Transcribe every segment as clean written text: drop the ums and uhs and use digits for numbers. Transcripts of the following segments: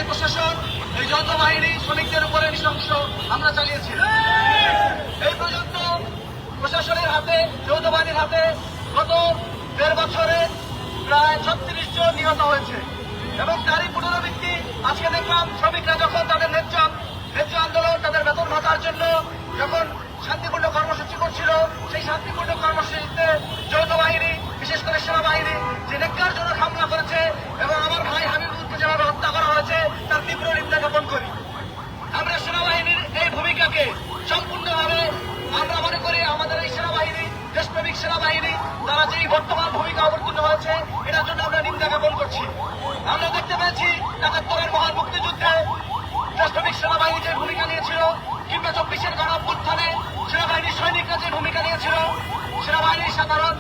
প্রশাসন, এই যৌথ বাহিনী শ্রমিকদের উপরে নৃশংস হামলা চালিয়েছে। এই পর্যন্ত প্রশাসনের হাতে, যৌথ বাহিনীর হাতে গত 1.5 বছরে প্রায় 36 জন নিহত হয়েছে এবং তারই পুনরাবৃত্তি আজকে দেখলাম শ্রমিকরা যখন তাদের ন্যায্য আন্দোলন, তাদের বেতন ভাতার জন্য যখন শান্তিপূর্ণ কর্মসূচি করছিল, সেই শান্তিপূর্ণ কর্মসূচিতে যৌথ বাহিনী, বিশেষ করে সেনাবাহিনী যে ন্যাক্কারজনক হামলা করেছে এবং আমার ভাই হাবিবুরকে যেভাবে হত্যা করা হয়েছে তার তীব্র নিন্দা জ্ঞাপন করি। আমরা সেনাবাহিনীর এই ভূমিকাকে সম্পূর্ণভাবে আমরা মনে করি আমাদের এই সেনাবাহিনী, দেশপ্রেমিক সেনাবাহিনী, তারা যে বর্তমান ভূমিকা অবতীর্ণ হয়েছে এটার জন্য আমরা নিন্দা জ্ঞাপন করছি। আমরা দেখতে পেয়েছি ৭১-এর মহান মুক্তিযুদ্ধে দেশপ্রেমিক সেনাবাহিনী যে ভূমিকা নিয়েছিল, কিংবা ২৪-এর গণঅভ্যুত্থানে সেনাবাহিনীর সৈনিকরা যে ভূমিকা নিয়েছিল, সেনাবাহিনীর সাধারণ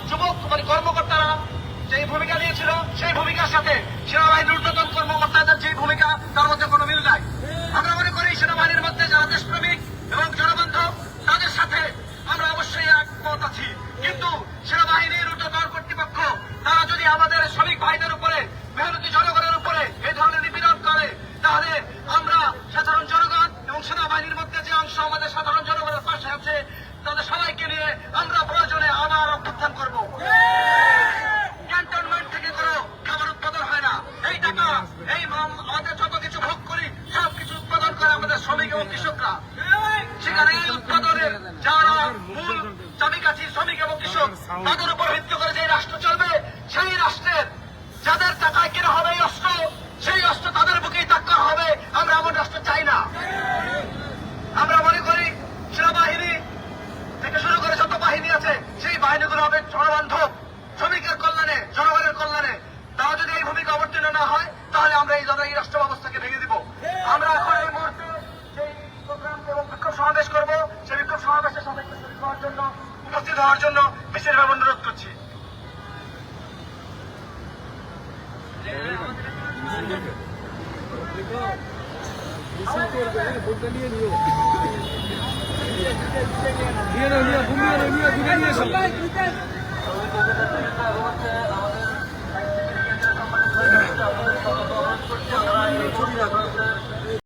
যুবক কর্মকর্তারা যে ভূমিকা নিয়েছিল, সেই ভূমিকার সাথে সেনাবাহিনীর ঊর্ধ্বতন কর্মকর্তাদের যে ভূমিকা তার মধ্যে কোনো মিল নাই। আমরা মনে করি সেনাবাহিনীর মধ্যে যারা দেশপ্রেমিক এবং জনবান্ধব তাদের সাথে আমরা অবশ্যই একমত আছি, কিন্তু সেনাবাহিনীর ঊর্ধ্বতন কর্তৃপক্ষ তারা যদি আমাদের শ্রমিক ভাইদের উপরে, মেহনতি জনগণের উপরে এই ধরনের নিপীড়ন করে, তাহলে আমরা সাধারণ জনগণ এবং সেনাবাহিনীর মধ্যে যে অংশ আমাদের সাধারণ জনগণের পাশে আছে তাদের সবাইকে নিয়ে আমরা প্রয়োজনে আবার অভ্যুত্থান করব। ক্যান্টনমেন্ট থেকে কোনো খাবার উৎপাদন হয় না। এই টাকা, এই আমাদের যত কিছু ভোগ করি সবকিছু উৎপাদন করে আমাদের শ্রমিক এবং কৃষকরা। সেখানে এই উৎপাদনের যারা মূল চাবিকাঠি শ্রমিক এবং কৃষক, তাদের উপর ভিত্তি করে যে রাষ্ট্র চলবে, সেই রাষ্ট্রের যাদের টাকায় কেনা হবে এই অস্ত্র, সেই অস্ত্র তাদের বুকেই ধাক্কা হবে। আমরা এমন রাষ্ট্র চাই না। আমরা মনে করি সেনাবাহিনী থেকে শুরু করে যত বাহিনী আছে সেই বাহিনীগুলো হবে জনবান্ধব, শ্রমিকের কল্যাণে, জনগণের কল্যাণে। তারা যদি এই ভূমিকা অবতীর্ণ না হয় তাহলে আমরা এই রাষ্ট্র ব্যবস্থাকে ভেঙে দিব। আমরা এখন এই মুহূর্তে সেই প্রোগ্রাম এবং বিক্ষোভ সমাবেশ করবো, সেই বিক্ষোভ সমাবেশের সাথে উপস্থিত হওয়ার জন্য বিশেষভাবে অনুরোধ করছি। আমাদের